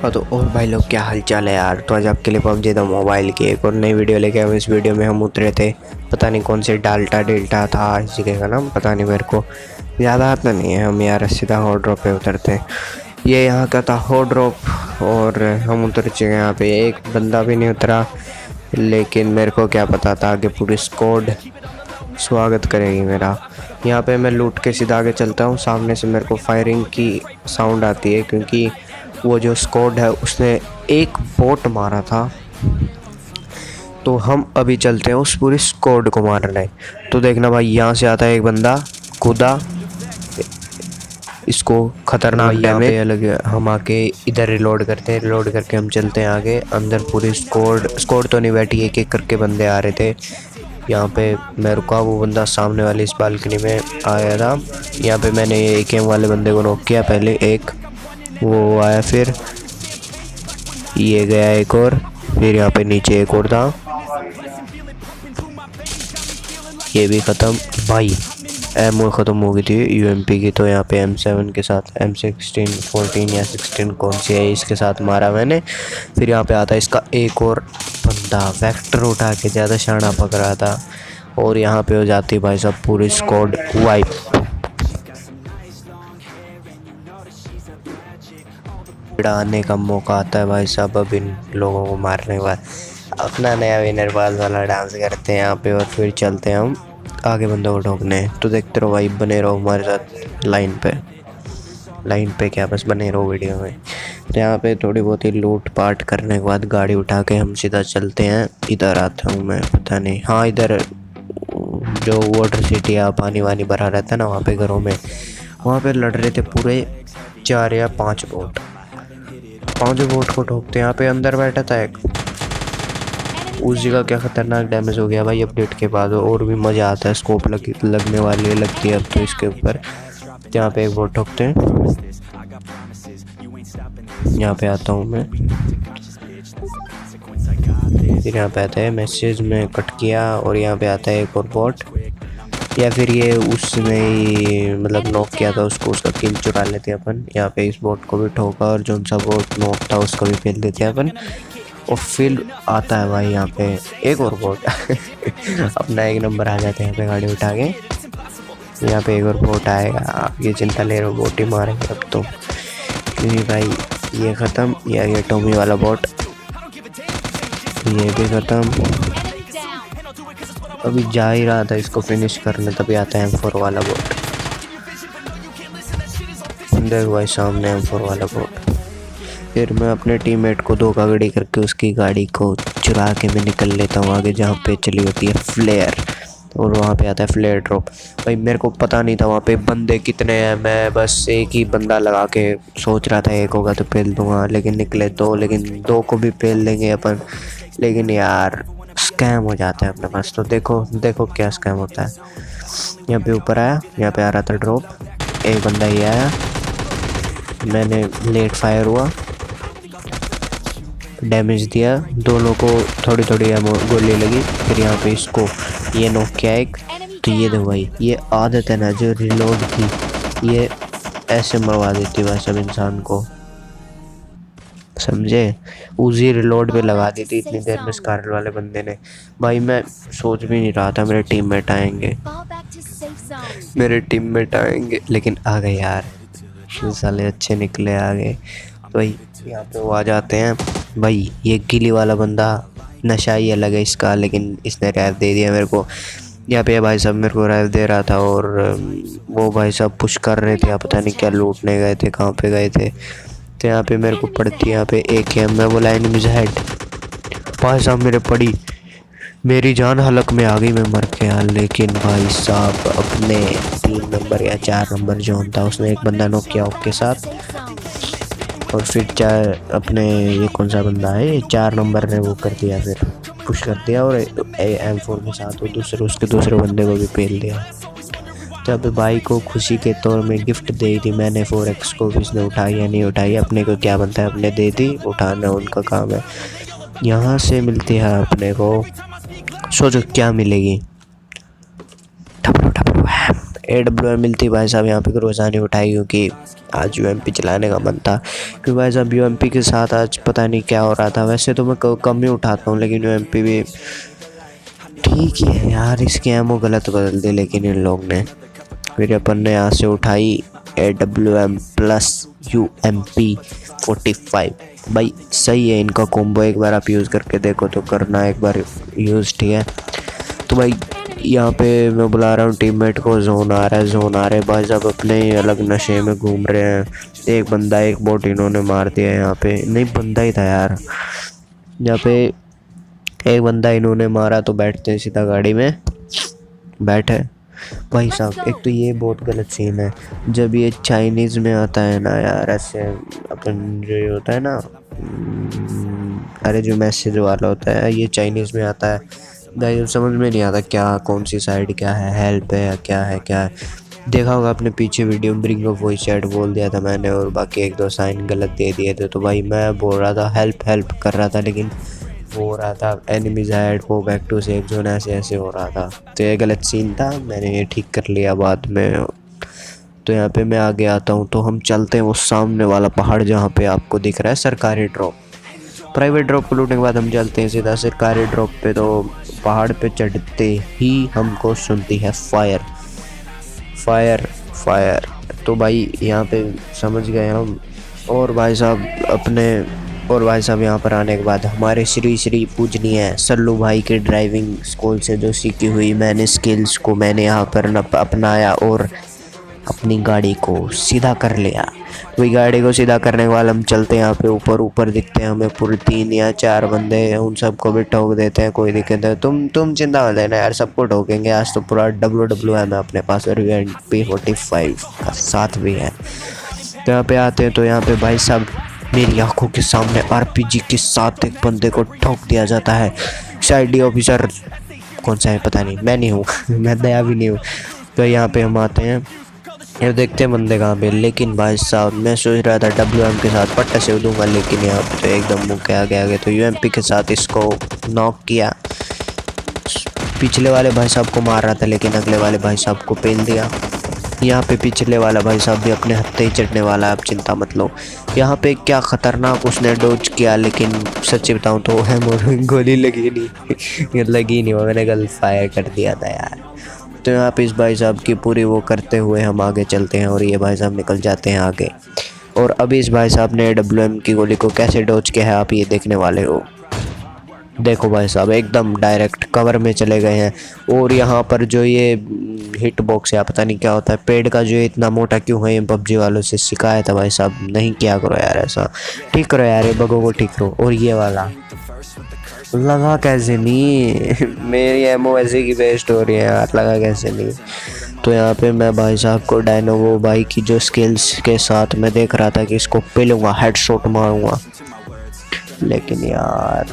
हाँ तो और भाई लोग क्या हाल चाल है यार। तो आज आपके लिए पबजी द मोबाइल की एक और नई वीडियो लेके हम। इस वीडियो में हम उतरे थे, पता नहीं कौन से डेल्टा था इस जगह का नाम, पता नहीं मेरे को ज़्यादा आता नहीं है। हम यार सीधा हॉट ड्रॉप पे उतरते हैं। ये यहाँ का था हॉट ड्रॉप और हम उतर चुके हैं। यहाँ पे एक बंदा भी नहीं उतरा, लेकिन मेरे को क्या पता था आगे पूरी स्क्वाड स्वागत करेगी मेरा। यहाँ पे मैं लूट के सीधा आगे चलता हूँ। सामने से मेरे को फायरिंग की साउंड आती है, क्योंकि वो जो स्क्वाड है उसने एक बोट मारा था। तो हम अभी चलते हैं उस पूरी स्क्वाड को मारने। तो देखना भाई, यहाँ से आता है एक बंदा कूदा, इसको खतरनाक डैमेज अलग। हम आके इधर रिलोड करते हैं, रिलोड करके हम चलते हैं आगे। अंदर पूरी स्क्वाड तो नहीं बैठी, एक एक करके बंदे आ रहे थे। यहाँ पे मैं रुका, वो बंदा सामने वाली इस बालकनी में आया था। यहाँ पे मैंने AKM वाले बंदे को नॉक किया पहले, एक वो आया, फिर ये गया एक और, फिर यहाँ पे नीचे एक और था, ये भी ख़त्म। भाई एमओ ख़त्म हो गई थी UMP की। तो यहाँ पे M7 के साथ M16 14 या 16 कौन सी है, इसके साथ मारा मैंने। फिर यहाँ पे आता है इसका एक और बंदा, वेक्टर उठा के ज़्यादा शाना पक रहा था। और यहाँ पे हो जाती भाई साहब पूरी स्क्वाड वाइप। आने का मौका आता है भाई साहब अब इन लोगों को मारने के बाद। अपना नया विनर बाल वाला डांस करते हैं यहाँ पे, और फिर चलते हैं हम आगे बंदों को ठोकने। तो देखते रहो भाई, बने रहो हमारे साथ लाइन पे क्या, बस बने रहो वीडियो में। तो यहाँ पे थोड़ी बहुत ही लूट पाट करने के बाद गाड़ी उठा के हम सीधा चलते हैं। इधर आता हूँ मैं, पता नहीं, हाँ इधर जो वाटर सिटी या पानी वानी भरा रहता है ना, वहाँ पे घरों में, वहाँ पे लड़ रहे थे पूरे 4 या 5 बोट। 5 बोट को ठोकते। यहाँ पे अंदर बैठा था एक, उस जगह क्या खतरनाक डैमेज हो गया भाई अपडेट के बाद। और भी मज़ा आता है, स्कोप लगने वाली लगती है अब तो इसके ऊपर। यहाँ पे एक बोट ठोकते हैं। यहाँ पे आता हूँ मैं, फिर यहाँ पे आता है मैसेज में कट किया, और यहाँ पे आता है एक और बोट, या फिर ये उसने ही मतलब नॉक किया था उसको, उसका किल चुरा लेते हैं अपन। यहाँ पे इस बोट को भी ठोका, और जो सा बोट नॉक था उसको भी फेल देते हैं अपन। और फिर आता है भाई यहाँ पे एक और बोट अपना एक नंबर आ जाते हैं यहाँ पे गाड़ी उठा के। यहाँ पे एक और बोट आएगा, आप ये चिंता ले रहे हो, बोट ही मारेंगे अब तो, क्योंकि भाई ये ख़त्म। ये टॉमी वाला बोट, ये भी ख़त्म। अभी जा ही रहा था इसको फिनिश करने, तभी आता है M4 वाला बोट। देख भाई सामने M4 वाला बोट। फिर मैं अपने टीममेट को धोखाधड़ी करके उसकी गाड़ी को चुरा के मैं निकल लेता हूँ आगे, जहाँ पे चली होती है फ्लेयर, और वहाँ पे आता है फ्लेयर ड्रॉप। भाई मेरे को पता नहीं था वहाँ पे बंदे कितने हैं, मैं बस एक ही बंदा लगा के सोच रहा था एक होगा तो पेल दूँगा, लेकिन निकले 2, लेकिन 2 को भी पेल लेंगे अपन। लेकिन यार स्कैम हो जाता है अपने पास। तो देखो क्या स्कैम होता है। यहाँ पे ऊपर आया, यहाँ पे आ रहा था ड्रॉप, एक बंदा ही आया, मैंने लेट फायर हुआ, डैमेज दिया, दोनों को थोड़ी गोली लगी। फिर यहाँ पे इसको ये नॉक किया एक। तो ये दो भाई, ये आदत है ना जो रिलोड की, ये ऐसे मरवा देती है सब इंसान को, समझे। उजी रिलोड पे लगा दी थी इतनी देर में स्कारल वाले बंदे ने। भाई मैं सोच भी नहीं रहा था मेरे टीममेट आएंगे, लेकिन आ गए यार, साले अच्छे निकले आ गए। तो भाई यहाँ पे वो आ जाते हैं। भाई ये गिली वाला बंदा नशा ही अलग है इसका, लेकिन इसने रैप दे दिया मेरे को। यहाँ पे भाई साहब मेरे को रैप दे रहा था, और वो भाई साहब पुश कर रहे थे, पता नहीं क्या लूटने गए थे, कहाँ पे गए थे। तो यहाँ पे मेरे को पड़ती है यहाँ पे AKM में, बोला एनिमीज हेड। भाई साहब मेरे पड़ी, मेरी जान हलक में आ गई, मैं मर गया। लेकिन भाई साहब अपने 3 नंबर या 4 नंबर जोन था, उसने एक बंदा नॉक किया उसके साथ, और फिर 4 अपने ये कौन सा बंदा है 4 नंबर ने वो कर दिया, फिर पुश कर दिया, और M4 के साथ वो उसके दूसरे बंदे को भी पेल दिया। जब भाई को खुशी के तौर में गिफ्ट दे दी मैंने 4X को, इसने उठाई या नहीं उठाई, अपने को क्या बनता है, अपने दे दी, उठाना उनका काम है। यहाँ से मिलती है अपने को, सोचो क्या मिलेगी, AWM मिलती भाई साहब यहाँ पे रोज़ाना उठाई, क्योंकि आज UMP चलाने का मन था। क्योंकि भाई साहब UMP के साथ आज पता नहीं क्या हो रहा था। वैसे तो मैं कम ही उठाता हूँ, लेकिन UMP भी ठीक ही है यार। इसके एमओ गलत बदल दी लेकिन इन लोग ने। फिर अपन ने यहाँ से उठाई AWM प्लस UMP 45। भाई सही है इनका कॉम्बो, एक बार आप यूज़ करके देखो तो करना एक बार यूज़, ठीक है। तो भाई यहाँ पे मैं बुला रहा हूँ टीममेट को, जोन आ रहा है भाई साहब अपने ही अलग नशे में घूम रहे हैं। एक बंदा एक बोट इन्होंने मार दिया यहाँ पे, नहीं बंदा ही था यार। यहाँ पे एक बंदा इन्होंने मारा, तो बैठते हैं सीधा गाड़ी में बैठे। भाई साहब एक तो ये बहुत गलत सीन है जब ये चाइनीज़ में आता है ना यार, ऐसे अपन जो ये होता है ना, अरे जो मैसेज वाला होता है ये चाइनीज़ में आता है भाई, समझ में नहीं आता क्या कौन सी साइड क्या है, हेल्प है या क्या है। देखा होगा अपने पीछे वीडियो में ब्रिंग ऑफ वॉइस चैट बोल दिया था मैंने, और बाकी एक दो साइन गलत दे दिए थे। तो भाई मैं बोल रहा था हेल्प कर रहा था, लेकिन वो हो रहा था enemies head go back to safe zone, ऐसे हो रहा था। तो ये गलत सीन था, मैंने ये ठीक कर लिया बाद में। तो यहाँ पे मैं आगे आता हूँ, तो हम चलते हैं वो सामने वाला पहाड़ जहाँ पे आपको दिख रहा है सरकारी ड्रॉप। प्राइवेट ड्रॉप को लूटने के बाद हम चलते हैं सीधा सरकारी ड्रॉप पे। तो पहाड़ पे चढ़ते ही हमको सुनती है फायर। तो भाई यहाँ पे समझ गए हम। और भाई साहब यहाँ पर आने के बाद हमारे श्री पूजनीय सल्लू भाई के ड्राइविंग स्कूल से जो सीखी हुई मैंने स्किल्स को मैंने यहाँ पर अपनाया और अपनी गाड़ी को सीधा कर लिया। वही गाड़ी को सीधा करने के बाद हम चलते हैं यहाँ पे ऊपर दिखते हैं हमें पूरे 3 या 4 बंदे, उन सबको भी ठोक देते हैं, कोई दिक्कत है। तुम चिंता मत लेना यार, सबको ठोकेंगे आज तो पूरा WWM है अपने पास, और UMP45 का साथ भी है। तो यहाँ पे आते हैं, तो यहाँ पे भाई साहब मेरी आंखों के सामने RPG के साथ एक बंदे को ठोक दिया जाता है। CID ऑफिसर कौन सा है पता नहीं, मैं नहीं हूँ मैं दया भी नहीं हूँ। तो यहाँ पे हम आते हैं, ये देखते हैं बंदे कहाँ पे। लेकिन भाई साहब मैं सोच रहा था WM के साथ पट्टा से दूंगा, लेकिन यहाँ पे तो एकदम मुँह के आगे तो UMP के साथ इसको नॉक किया। पिछले वाले भाई साहब को मार रहा था, लेकिन अगले वाले भाई साहब को पेल दिया। यहाँ पे पिछले वाला भाई साहब भी अपने हत्थे ही चढ़ने वाला है, आप चिंता मत लो। यहाँ पे क्या ख़तरनाक उसने डोज किया, लेकिन सच्ची बताऊँ तो गोली लगी नहीं मैंने गलत फायर कर दिया था यार। तो यहाँ पे इस भाई साहब की पूरी वो करते हुए हम आगे चलते हैं, और ये भाई साहब निकल जाते हैं आगे। और अभी इस भाई साहब ने WM की गोली को कैसे डोज किया है आप ये देखने वाले हो। देखो भाई साहब एकदम डायरेक्ट कवर में चले गए हैं। और यहाँ पर जो ये हिट बॉक्स है पता नहीं क्या होता है, पेड़ का जो इतना मोटा क्यों है, ये PUBG वालों से शिकायत है भाई साहब, नहीं किया करो यार ऐसा, ठीक करो यार ये बगों को ठीक करो। और ये वाला लगा कैसे नहीं मेरी एमओ ऐसे की बेस्ट हो रही है यार, लगा कैसे नहीं। तो यहाँ पे मैं भाई साहब को डायनोवो भाई की जो स्किल्स के साथ मैं देख रहा था कि इसको पेलूँगा, हेडशॉट मारूंगा, लेकिन यार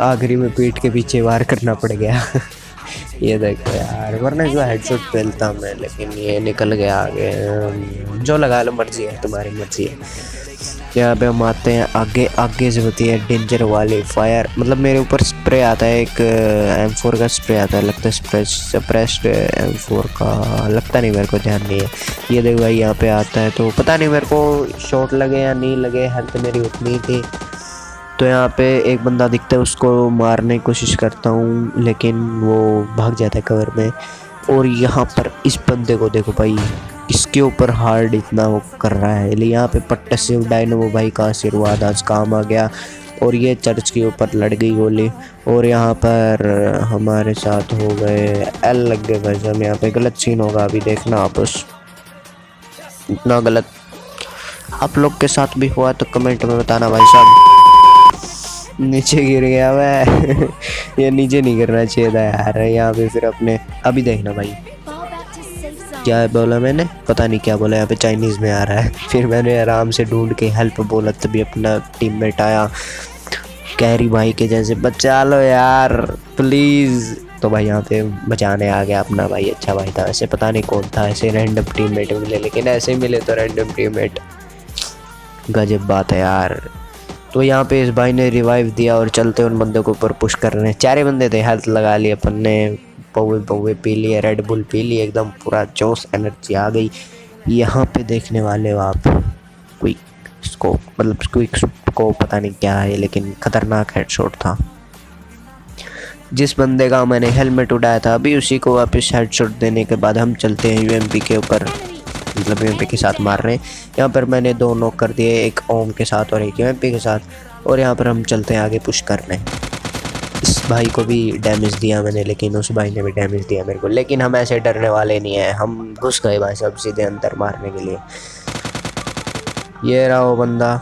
आखिरी में पीठ के पीछे वार करना पड़ गया ये देखो यार, वरना जो हेडशॉट पेलता मैं, लेकिन ये निकल गया आगे। जो लगा लो, मर्जी है तुम्हारी, मर्जी है। यहाँ पे हम आते हैं आगे से होती है डेंजर वाली फायर, मतलब मेरे ऊपर स्प्रे आता है, एक M4 का स्प्रे आता है, लगता है सप्रेस्ड M4 का, लगता नहीं, मेरे को ध्यान नहीं है। ये देखो भाई यहाँ पे आता है, तो पता नहीं मेरे को शॉट लगे या नहीं लगे, हेल्थ मेरी उतनी थी। तो यहाँ पे एक बंदा दिखता है, उसको मारने की कोशिश करता हूँ, लेकिन वो भाग जाता है कवर में। और यहाँ पर इस बंदे को देखो भाई, इसके ऊपर हार्ड इतना वो कर रहा है, लेकिन यहाँ पे पट्टा से डायनोवो भाई का आशीर्वाद आज काम आ गया, और ये चर्च के ऊपर लड़ गई गोली। और यहाँ पर हमारे साथ हो गए L लग गए भाई साहब। यहाँ पे गलत सीन होगा, अभी देखना आप, उस इतना गलत आप लोग के साथ भी हुआ तो कमेंट में बताना भाई साहब। नीचे गिर गया मैं ये नीचे नहीं गिरना चाहिए था यार। यहाँ पे फिर अपने अभी देखना भाई क्या बोला मैंने, पता नहीं क्या बोला, यहाँ पे चाइनीज़ में आ रहा है। फिर मैंने आराम से ढूंढ के हेल्प बोला, तभी अपना टीममेट आया, कैरी भाई के जैसे बचा लो यार प्लीज़। तो भाई यहाँ पे बचाने आ गया अपना भाई, अच्छा भाई था ऐसे, पता नहीं कौन था, ऐसे रैंडम टीममेट मिले, लेकिन ऐसे मिले तो रैंडम टीममेट, गजब बात है यार। तो यहाँ पे इस भाई ने रिवाइव दिया और चलते उन बंदों के ऊपर पुश कर रहे हैं, 4 बंदे थे, हेल्थ लगा ली अपन ने, पौवे पौवे पी लिए, रेड बुल पी लिए, एकदम पूरा जोश एनर्जी आ गई। यहाँ पे देखने वाले हो आप क्विक स्कोप, मतलब क्विक स्कोप पता नहीं क्या है, लेकिन खतरनाक हेडशॉट था। जिस बंदे का मैंने हेलमेट उड़ाया था अभी उसी को वापस हेडशॉट देने के बाद हम चलते हैं यूएमपी के ऊपर, मतलब यूएमपी के साथ मार रहे हैं। यहाँ पर मैंने 2 नॉक कर दिए, एक ओम के साथ और एक यूएमपी के साथ, और यहाँ पर हम चलते हैं आगे पुश करने। इस भाई को भी डैमेज दिया मैंने, लेकिन उस भाई ने भी डैमेज दिया मेरे को, लेकिन हम ऐसे डरने वाले नहीं हैं, हम घुस गए भाई साहब सीधे अंदर मारने के लिए। ये रहा वो बंदा,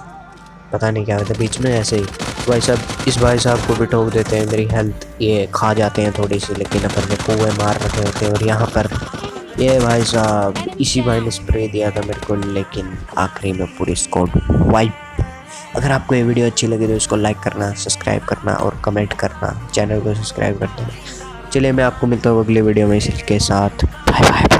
पता नहीं क्या होता बीच में ऐसे ही भाई साहब, इस भाई साहब को भी ठोक देते हैं, मेरी हेल्थ ये खा जाते हैं थोड़ी सी, लेकिन अपन ने कुएँ मार रखे होते हैं। और यहाँ पर ये भाई साहब इसी भाई ने स्प्रे दिया था मेरे को, लेकिन आखिरी में पूरी स्क्वाड वाइप। अगर आपको ये वीडियो अच्छी लगी तो इसको लाइक करना, सब्सक्राइब करना और कमेंट करना, चैनल को सब्सक्राइब कर देना। चलिए मैं आपको मिलता हूँ अगले वीडियो में इसी के साथ, बाय बाय।